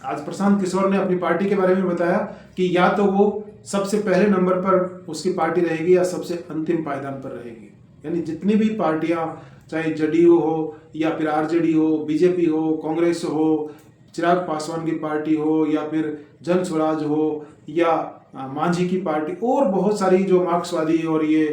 आज प्रशांत किशोर ने अपनी पार्टी के बारे में बताया कि या तो वो सबसे पहले नंबर पर उसकी पार्टी रहेगी या सबसे अंतिम पायदान पर रहेगी। यानी जितनी भी पार्टियां, चाहे जदयू हो या फिर आरजेडी हो, बीजेपी हो, कांग्रेस हो, चिराग पासवान की पार्टी हो या फिर जन स्वराज हो या मांझी की पार्टी और बहुत सारी जो मार्क्सवादी और ये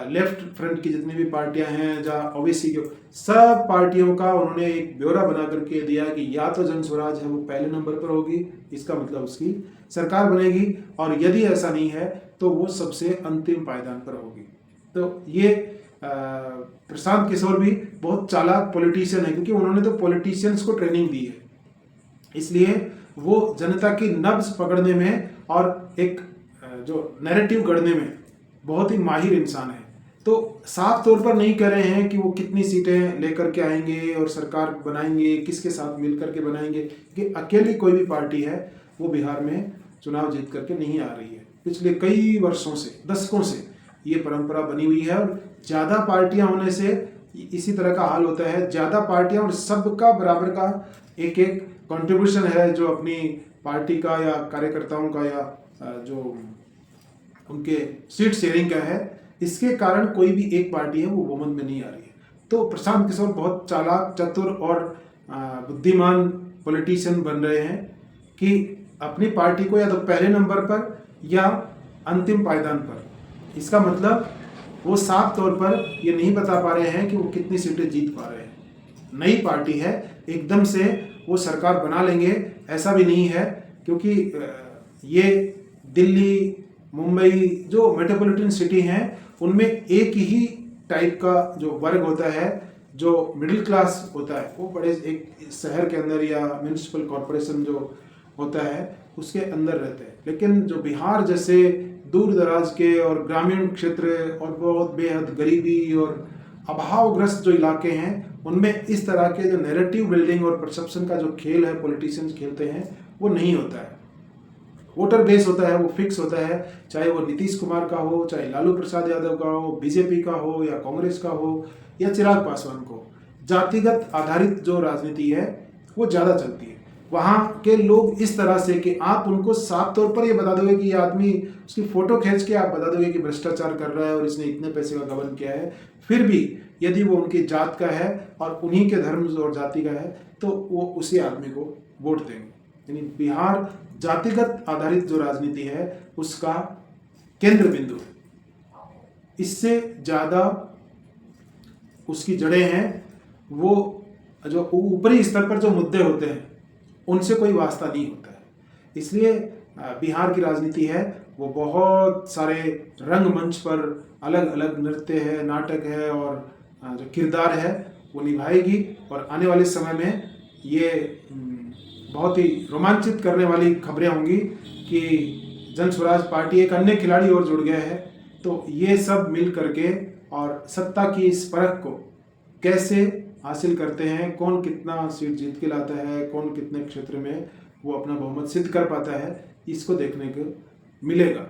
लेफ्ट फ्रंट की जितनी भी पार्टियां हैं, जहाँ ओबीसी के सब पार्टियों का उन्होंने एक ब्यौरा बना करके दिया कि या तो जन स्वराज है वो पहले नंबर पर होगी, इसका मतलब उसकी सरकार बनेगी, और यदि ऐसा नहीं है तो वो सबसे अंतिम पायदान पर होगी। तो ये प्रशांत किशोर भी बहुत चालाक पॉलिटिशियन है, क्योंकि उन्होंने तो पॉलिटिशियंस को ट्रेनिंग दी है, इसलिए वो जनता की नब्ज पकड़ने में और एक जो नैरेटिव गढ़ने में बहुत ही माहिर इंसान है। तो साफ तौर पर नहीं कह रहे हैं कि वो कितनी सीटें लेकर के आएंगे और सरकार बनाएंगे, किसके साथ मिलकर के बनाएंगे, कि अकेली कोई भी पार्टी है वो बिहार में चुनाव जीत करके नहीं आ रही है। पिछले कई वर्षों से, दशकों से ये परंपरा बनी हुई है, और ज़्यादा पार्टियां होने से इसी तरह का हाल होता है। ज़्यादा पार्टियां और सबका बराबर का एक एक कंट्रीब्यूशन है, जो अपनी पार्टी का या कार्यकर्ताओं का या जो उनके सीट शेयरिंग का है, इसके कारण कोई भी एक पार्टी है वो बहुमत में नहीं आ रही है। तो प्रशांत किशोर बहुत चालाक, चतुर और बुद्धिमान पॉलिटिशियन बन रहे हैं कि अपनी पार्टी को या तो पहले नंबर पर या अंतिम पायदान पर। इसका मतलब वो साफ तौर पर ये नहीं बता पा रहे हैं कि वो कितनी सीटें जीत पा रहे हैं। नई पार्टी है, एकदम से वो सरकार बना लेंगे ऐसा भी नहीं है, क्योंकि ये दिल्ली, मुंबई जो मेट्रोपॉलिटन सिटी हैं उनमें एक ही टाइप का जो वर्ग होता है, जो मिडिल क्लास होता है, वो बड़े एक शहर के अंदर या म्यूनिसिपल कॉरपोरेशन जो होता है उसके अंदर रहते हैं। लेकिन जो बिहार जैसे दूर दराज के और ग्रामीण क्षेत्र और बहुत बेहद गरीबी और अभावग्रस्त जो इलाके हैं, उनमें इस तरह के जो नैरेटिव बिल्डिंग और परसेप्शन का जो खेल है पॉलिटिशियंस खेलते हैं वो नहीं होता है। वोटर बेस होता है वो फिक्स होता है, चाहे वो नीतीश कुमार का हो, चाहे लालू प्रसाद यादव का हो, बीजेपी का हो या कांग्रेस का हो या चिराग पासवान को। जातिगत आधारित जो राजनीति है वो ज़्यादा चलती है। वहाँ के लोग इस तरह से कि आप उनको साफ तौर पर ये बता दोगे कि ये आदमी, उसकी फोटो खींच के आप बता दोगे कि भ्रष्टाचार कर रहा है और इसने इतने पैसे का गबन किया है, फिर भी यदि वो उनकी जात का है और उन्हीं के धर्म और जाति का है तो वो उसी आदमी को वोट देंगे। यानी बिहार जातिगत आधारित जो राजनीति है उसका केंद्र बिंदु है। इससे ज़्यादा उसकी जड़ें हैं, वो जो ऊपरी स्तर पर जो मुद्दे होते हैं उनसे कोई वास्ता नहीं होता है। इसलिए बिहार की राजनीति है वो बहुत सारे रंगमंच पर अलग अलग नृत्य है, नाटक है और जो किरदार है वो निभाएगी, और आने वाले समय में ये बहुत ही रोमांचित करने वाली खबरें होंगी कि जन स्वराज पार्टी एक अन्य खिलाड़ी और जुड़ गया है। तो ये सब मिल करके और सत्ता की इस परख को कैसे हासिल करते हैं, कौन कितना सीट जीत के लाता है, कौन कितने क्षेत्र में वो अपना बहुमत सिद्ध कर पाता है, इसको देखने को मिलेगा।